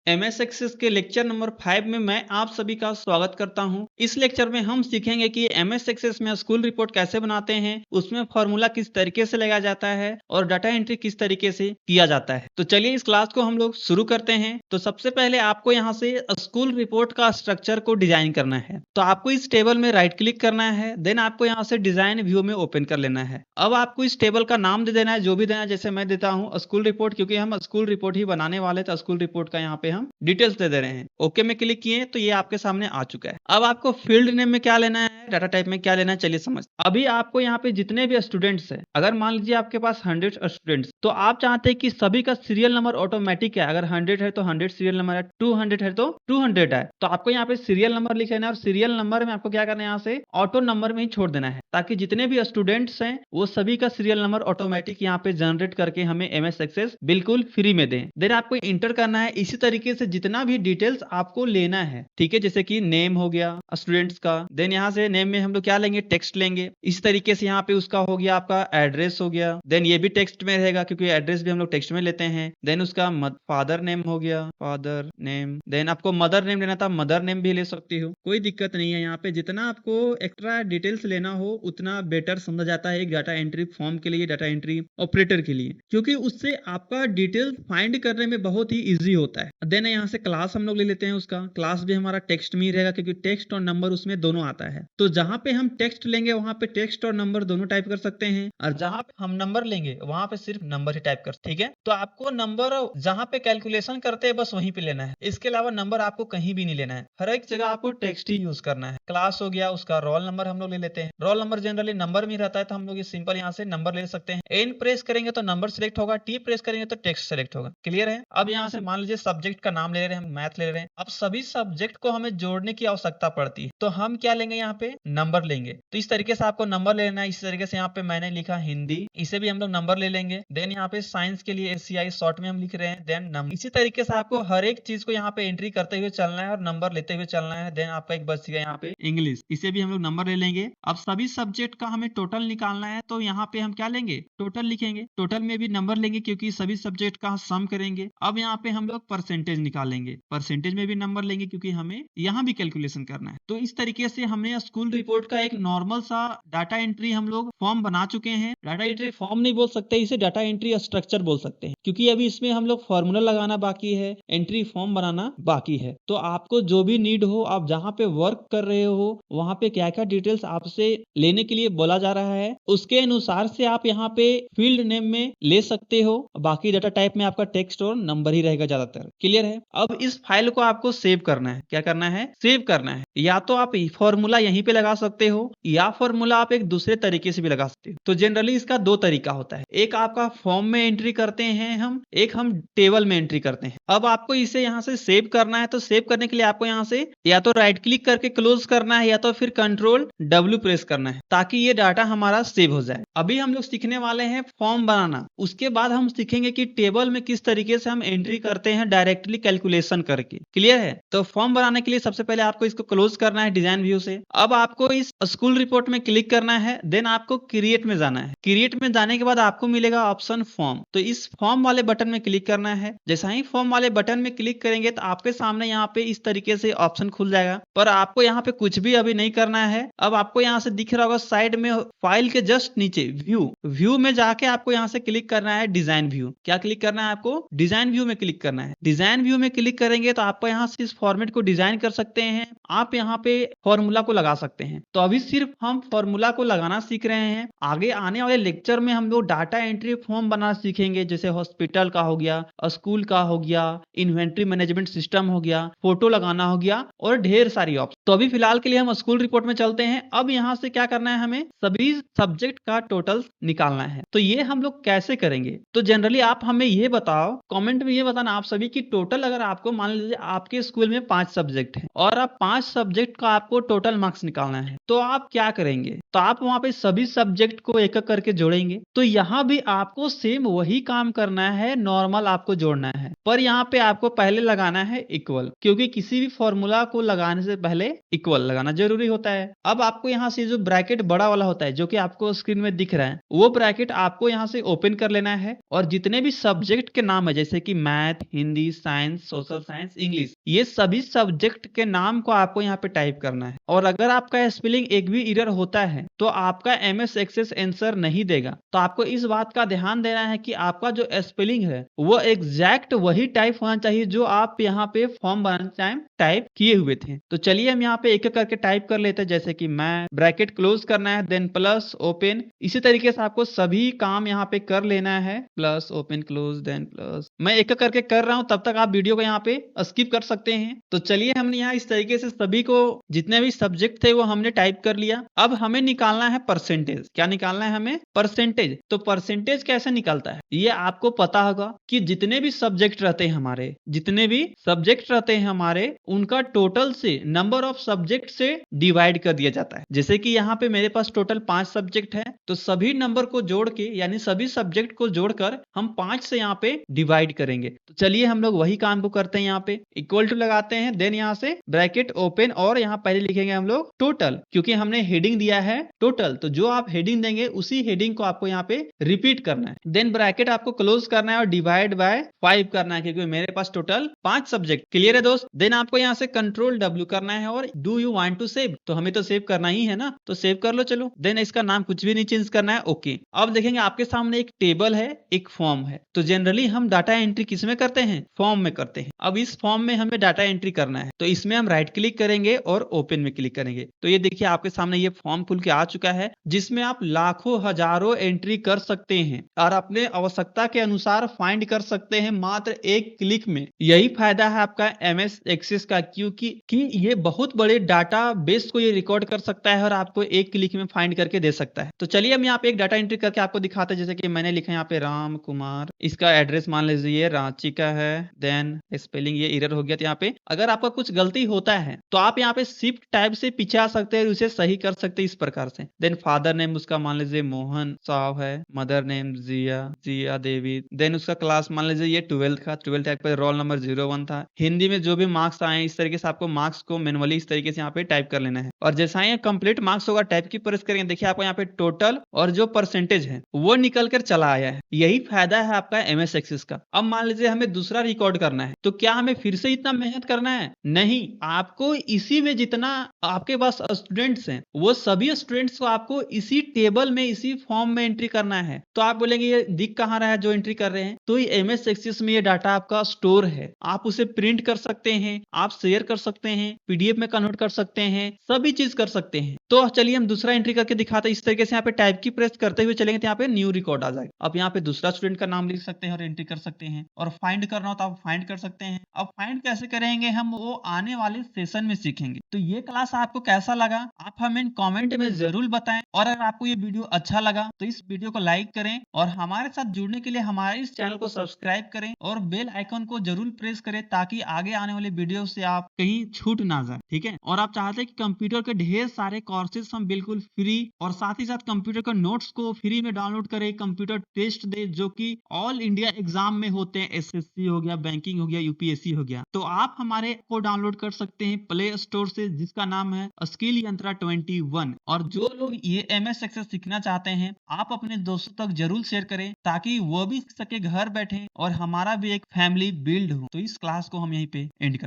MS access के lecture number 5 में मैं आप सभी का स्वागत करता हूं। इस लेक्चर में हम सीखेंगे कि एमएस एक्सेस में स्कूल रिपोर्ट कैसे बनाते हैं, उसमें फॉर्मूला किस तरीके से लगाया जाता है और डाटा एंट्री किस तरीके से किया जाता है। तो चलिए इस क्लास को हम लोग शुरू करते हैं। तो सबसे पहले आपको यहाँ से स्कूल रिपोर्ट का स्ट्रक्चर को डिजाइन करना है। तो आपको इस टेबल में राइट क्लिक करना है, देन आपको यहाँ से डिजाइन व्यू में ओपन कर लेना है। अब आपको इस टेबल का नाम दे देना है, जो भी देना है, जैसे मैं देता हूँ स्कूल रिपोर्ट, क्योंकि हम स्कूल रिपोर्ट ही बनाने वाले थे। स्कूल रिपोर्ट का यहाँ पे हम डिटेल्स दे रहे हैं। ओके में क्लिक किए तो ये आपके सामने आ चुका है। अब आपको फील्ड नेम में क्या लेना है, डाटा टाइप में क्या लेना है, चलिए समझ। अभी आपको यहाँ पे जितने भी स्टूडेंट्स हैं, अगर मान लीजिए आपके पास 100 स्टूडेंट्स, तो आप चाहते हैं कि सभी का सीरियल नंबर ऑटोमेटिक है। अगर 100 है तो 100 सीरियल नंबर है, 200 है तो 200 है। तो आपको यहाँ पे सीरियल नंबर लिख लेना है और सीरियल नंबर में आपको क्या करना है, यहाँ से ऑटो नंबर में ही छोड़ देना है, ताकि जितने भी स्टूडेंट्स हैं वो सभी का सीरियल नंबर ऑटोमेटिक यहाँ पे जनरेट करके हमें एमएस एक्सेस बिल्कुल फ्री में दें। देन आपको इंटर करना है। इसी तरीके से जितना भी डिटेल्स आपको लेना है, ठीक है, जैसे कि नेम हो गया स्टूडेंट्स का, देन यहाँ से नेम में हम लोग क्या लेंगे, टेक्स्ट लेंगे। इस तरीके से यहाँ पे उसका हो गया, आपका एड्रेस हो गया, देन ये भी टेक्स्ट में रहेगा क्योंकि एड्रेस भी हम लोग टेक्स्ट में लेते हैं। देन उसका फादर नेम हो गया, फादर नेम। देन आपको मदर नेम लेना था, मदर नेम भी ले सकती हो, कोई दिक्कत नहीं है। यहाँ पे जितना आपको एक्स्ट्रा डिटेल्स लेना हो उतना बेटर समझा जाता है एक डाटा एंट्री फॉर्म के लिए, डाटा एंट्री ऑपरेटर के लिए, क्योंकि उससे आपका डिटेल्स फाइंड करने में बहुत ही इजी होता है। देन यहाँ से क्लास हम लोग ले लेते हैं, उसका क्लास भी हमारा टेक्स्ट में ही रहेगा क्योंकि टेक्स्ट और नंबर उसमें दोनों आता है। तो जहां पे हम टेक्स्ट लेंगे वहां पे टेक्स्ट और नंबर दोनों टाइप कर सकते हैं, और जहां पे हम नंबर लेंगे वहां पे सिर्फ नंबर ही टाइप कर, ठीक है। तो आपको नंबर जहां पे कैलकुलेशन करते हैं बस वहीं पे लेना है, इसके अलावा नंबर आपको कहीं भी नहीं लेना है। हर एक जगह आपको टेक्स्ट ही यूज करना है। क्लास हो गया, उसका रोल नंबर हम लोग ले लेते हैं। रोल नंबर जनरली नंबर में रहता है, तो हम लोग ये सिंपल यहाँ से नंबर ले सकते हैं। एन प्रेस करेंगे तो नंबर सिलेक्ट होगा, टी प्रेस करेंगे तो टेक्स्ट सिलेक्ट होगा। क्लियर है। अब यहाँ से मान लीजिए सब्जेक्ट का नाम ले रहे हैं, हम मैथ ले रहे हैं। अब सभी सब्जेक्ट को हमें जोड़ने की आवश्यकता पड़ती है, तो हम क्या लेंगे, यहाँ पे नंबर लेंगे। तो इस तरीके से आपको नंबर लेना है। इस तरीके से यहाँ पे मैंने लिखा हिंदी, इसे भी हम लोग नंबर ले लेंगे। देन यहाँ पे साइंस के लिए एसीआई शॉर्ट में हम लिख रहे हैं, देन नंबर। इसी तरीके से आपको हर एक चीज को यहाँ पे एंट्री करते हुए चलना है और नंबर लेते हुए चलना है। देन आपका एक बच गया यहाँ पे इंग्लिश, इसे भी हम लोग नंबर ले लेंगे। अब सभी सब्जेक्ट का हमें टोटल निकालना है, तो यहाँ पे हम क्या लेंगे, टोटल लिखेंगे। टोटल में भी नंबर लेंगे क्योंकि सभी सब्जेक्ट का सम करेंगे। अब यहाँ पे हम लोग परसेंटेज निकालेंगे, परसेंटेज में भी नंबर लेंगे क्योंकि हमें यहाँ भी कैलकुलेशन करना है। तो इस तरीके से हमने स्कूल रिपोर्ट का एक नॉर्मल सा डाटा एंट्री हम लोग फॉर्म बना चुके हैं। डाटा एंट्री फॉर्म नहीं बोल सकते, इसे डाटा एंट्री स्ट्रक्चर बोल सकते हैं, क्योंकि अभी इसमें हम लोग फॉर्मूला लगाना बाकी है, एंट्री फॉर्म बनाना बाकी है। तो आपको जो भी नीड हो, आप जहाँ पे वर्क कर रहे हो वहाँ पे क्या क्या डिटेल्स आपसे लेने के लिए बोला जा रहा है, उसके अनुसार से आप यहाँ पे फील्ड नेम में ले सकते हो। बाकी डाटा टाइप में आपका टेक्स्ट और नंबर ही रहेगा ज्यादातर। क्लियर है। अब इस फाइल को आपको सेव करना है। क्या करना है, सेव करना है। या तो आप फॉर्मूला यहीं पे लगा सकते हो, या फॉर्मूला आप एक दूसरे तरीके से भी लगा सकते हो। तो जनरली इसका दो तरीका होता है, एक आपका फॉर्म में एंट्री करते हैं हम, एक हम टेबल में एंट्री करते हैं। अब आपको इसे यहाँ से सेव करना है, तो सेव करने के लिए आपको यहाँ से या तो राइट क्लिक करके क्लोज करना है, या तो फिर कंट्रोल W प्रेस करना है, ताकि ये डाटा हमारा सेव हो जाए। अभी हम लोग सीखने वाले हैं फॉर्म बनाना, उसके बाद हम सीखेंगे कि टेबल में किस तरीके से हम एंट्री करते हैं डायरेक्टली कैलकुलेशन करके। क्लियर है। तो फॉर्म बनाने के लिए सबसे पहले आपको इसको क्लोज करना है डिजाइन व्यू से। अब आपको इस स्कूल रिपोर्ट में क्लिक करना है, देन आपको क्रिएट में जाना है। क्रिएट में जाने के बाद आपको मिलेगा ऑप्शन फॉर्म, तो इस फॉर्म वाले बटन में क्लिक करना है। जैसा ही फॉर्म वाले बटन में क्लिक करेंगे तो आपके सामने यहाँ पे इस तरीके से ऑप्शन खुल जाएगा, पर आपको यहाँ पे कुछ भी अभी नहीं करना है। अब आपको यहाँ से दिख रहा होगा साइड में फाइल के जस्ट नीचे व्यू में जाके आपको यहाँ से क्लिक करना है डिजाइन व्यू। क्या क्लिक करना है, आपको डिजाइन व्यू में क्लिक करना है। डिजाइन व्यू में क्लिक करेंगे तो आपको यहाँ से इस फॉर्मेट को डिजाइन कर सकते हैं। आप यहाँ पे फॉर्मूला को लगा सकते हैं। तो अभी सिर्फ हम फॉर्मूला को लगाना सीख रहे हैं। आगे आने वाले लेक्चर में हम लोग डाटा एंट्री फॉर्म बनाना सीखेंगे, जैसे हॉस्पिटल का हो गया, स्कूल का हो गया, इन्वेंट्री मैनेजमेंट सिस्टम हो गया, फोटो लगाना हो गया, और ढेर सारी ऑप्शन। तो अभी फिलहाल के लिए हम स्कूल रिपोर्ट में चलते हैं। अब यहाँ से क्या करना है, हमें सभी सब्जेक्ट का टोटल निकालना है। तो ये हम लोग कैसे करेंगे, तो जनरली आप हमें ये बताओ, कमेंट में ये बताना आप सभी की टोटल, अगर आपको मान लीजिए आपके स्कूल में 5 सब्जेक्ट हैं और आप 5 सब्जेक्ट का आपको टोटल मार्क्स निकालना है, तो आप क्या करेंगे, तो आप वहां पे सभी सब्जेक्ट को एक एक करके जोड़ेंगे। तो यहाँ भी आपको सेम वही काम करना है, नॉर्मल आपको जोड़ना है। पर यहाँ पे आपको पहले लगाना है इक्वल, क्योंकि किसी भी फॉर्मूला को लगाने से पहले इक्वल लगाना जरूरी होता है। अब आपको यहाँ से जो ब्रैकेट बड़ा वाला होता है जो कि आपको स्क्रीन में दिख रहा है, वो ब्रैकेट आपको यहाँ से ओपन कर लेना है और जितने भी सब्जेक्ट के नाम है जैसे कि math, Hindi, science, social science, English, ये सभी सब्जेक्ट के नाम को आपको यहाँ पे टाइप करना है। और अगर आपका स्पेलिंग एक भी एरर होता है तो आपका एमएस एक्सेस आंसर नहीं देगा। तो आपको इस बात का ध्यान देना है कि आपका जो स्पेलिंग है वो एग्जैक्ट वही टाइप होना चाहिए जो आप यहाँ पे फॉर्म बनाने टाइम टाइप किए हुए थे। तो चलिए हम यहाँ पे एक एक करके टाइप कर लेते हैं, जैसे कि मैं ब्रैकेट क्लोज करना है, देन प्लस ओपन। इसी तरीके से आपको सभी काम यहाँ पे कर लेना है, plus open close then plus. मैं एक एक करके कर रहा हूँ, तब तक आप वीडियो को यहाँ पे स्किप कर सकते हैं। तो चलिए हमने यहाँ इस तरीके से सभी को जितने भी सब्जेक्ट थे वो हमने टाइप कर लिया। अब हमें निकालना है परसेंटेज। क्या निकालना है हमें? परसेंटेज। तो परसेंटेज कैसे निकलता है ये आपको पता होगा कि जितने भी सब्जेक्ट रहते हैं हमारे, जितने भी सब्जेक्ट रहते हैं हमारे, उनका टोटल से नंबर ऑफ सब्जेक्ट से डिवाइड कर दिया जाता है। जैसे कि यहाँ पे मेरे पास टोटल 5 सब्जेक्ट है, तो सभी नंबर को जोड़ के यानी सभी सब्जेक्ट को जोड़कर हम 5 से यहाँ पे डिवाइड करेंगे। तो चलिए हम लोग वही काम को करते हैं। यहाँ पे इक्वल टू लगाते हैं, देन यहाँ से ब्रैकेट ओपन और यहाँ पहले लिखेंगे हम लोग टोटल, क्योंकि हमने हेडिंग दिया है टोटल। तो जो आप हेडिंग देंगे उसी हेडिंग को आपको यहाँ पे रिपीट करना है। देन ब्रैकेट आपको क्लोज करना है और डिवाइड बाय 5 करना है, क्योंकि मेरे पास टोटल 5 सब्जेक्ट। क्लियर है दोस्त? देन आपको यहाँ से कंट्रोल W करना है और do you want to save, तो हमें तो सेव करना ही है ना, तो सेव कर लो। चलो देन इसका नाम कुछ भी नहीं चेंज करना है, ओके। अब देखेंगे आपके सामने एक टेबल है, एक फॉर्म है। तो जनरली हम डाटा एंट्री किस में करते हैं? फॉर्म में करते हैं। अब इस फॉर्म में हमें डाटा एंट्री करना है, तो इसमें हम राइट क्लिक करेंगे और ओपन में क्लिक करेंगे। तो ये देखिए आपके सामने ये फॉर्म खुल के आ चुका है, जिसमें आप लाखों हजारों एंट्री कर सकते हैं और अपने आवश्यकता के अनुसार फाइंड कर सकते हैं मात्र एक क्लिक में। यही फायदा है आपका एमएस एक्सेस का, क्योंकि ये बहुत बड़े डाटा बेस को ये रिकॉर्ड कर सकता है और आपको एक क्लिक में फाइंड करके दे सकता है। तो चलिए हम यहाँ पे एक डाटा एंट्री करके आपको दिखाते हैं। जैसे कि मैंने लिखा यहाँ पे राम कुमार, इसका एड्रेस मान लीजिए रांची का है, देन स्पेलिंग ये एरर हो गया। तो यहाँ पे अगर आपका कुछ गलती होता है तो आप यहाँ पे शिफ्ट टाइप से पीछे आ सकते हैं, उसे सही कर सकते हैं इस प्रकार से। देन फादर नेम उसका मान लीजिए मोहन साव है, मदर नेम जिया देवी, देन उसका क्लास मान लीजिए ये 12th का, 12th टाइप पर रोल नंबर 01 था। हिंदी में जो भी मार्क्स आए इस तरीके से आपको मार्क्स को मैनुअली इस तरीके से यहाँ पे टाइप कर लेना है। और जैसा ही कंप्लीट मार्क्स होगा टाइप की प्रेस करेंगे, देखिए आपको यहाँ पे टोटल और जो परसेंटेज है वो निकल कर चला आया है। यही फायदा है आपका एमएस एक्सेस का। अब मान लीजिए हमें दूसरा रिकॉर्ड करना है, तो क्या हमें फिर से इतना मेहनत करना है? नहीं, आपको इसी में जितना आपके पास स्टूडेंट्स हैं वो सभी स्टूडेंट्स को आपको इसी टेबल में, इसी फॉर्म में एंट्री करना है। तो आप बोलेंगे ये दिख कहाँ रहा है जो एंट्री कर रहे हैं? तो ये एमएस एक्सेस में ये डाटा आपका स्टोर है। आप उसे प्रिंट कर सकते हैं, आप शेयर कर सकते हैं, पीडीएफ में कन्वर्ट कर सकते हैं, सभी चीज कर सकते हैं। तो चलिए हम दूसरा एंट्री करके दिखाते हैं। इस तरीके से यहाँ पे टाइप की प्रेस करते हुए चलेंगे तो यहाँ पे न्यू रिकॉर्ड आ जाएगा। अब यहाँ पे दूसरा स्टूडेंट का नाम लिख सकते हैं और एंट्री कर सकते हैं, और फाइंड करना हो तो आप फाइंड कर सकते हैं। अब फाइंड कैसे करेंगे हम वो आने वाले सेशन में सीखेंगे। तो ये क्लास आपको कैसा लगा आप हमें कमेंट में जरूर बताएं, और अगर आपको ये वीडियो अच्छा लगा तो इस वीडियो को लाइक करें और हमारे साथ जुड़ने के लिए हमारे इस चैनल को सब्सक्राइब करें और बेल आइकन को जरूर प्रेस करें, ताकि आगे आने वाले वीडियो से आप कहीं छूट ना जाए, ठीक है। और आप चाहते हैं कि कंप्यूटर के ढेर सारे कोर्सेज हम बिल्कुल फ्री और साथ ही साथ कंप्यूटर के नोट्स को फ्री में डाउनलोड करें, कंप्यूटर टेस्ट दे जो कि ऑल इंडिया एग्जाम में होते हैं, एसएससी हो गया, बैंकिंग हो गया, यूपीएससी हो गया, तो आप हमारे को डाउनलोड कर सकते हैं प्ले स्टोर से, जिसका नाम है स्किल यंत्रा 21। और जो लोग ये एमएस एक्सेस सीखना चाहते हैं आप अपने दोस्तों तक जरूर शेयर करें, ताकि वो भी सीख सके घर बैठे और हमारा भी एक फैमिली बिल्ड हो। तो इस क्लास को हम यहीं पे एंड करते हैं।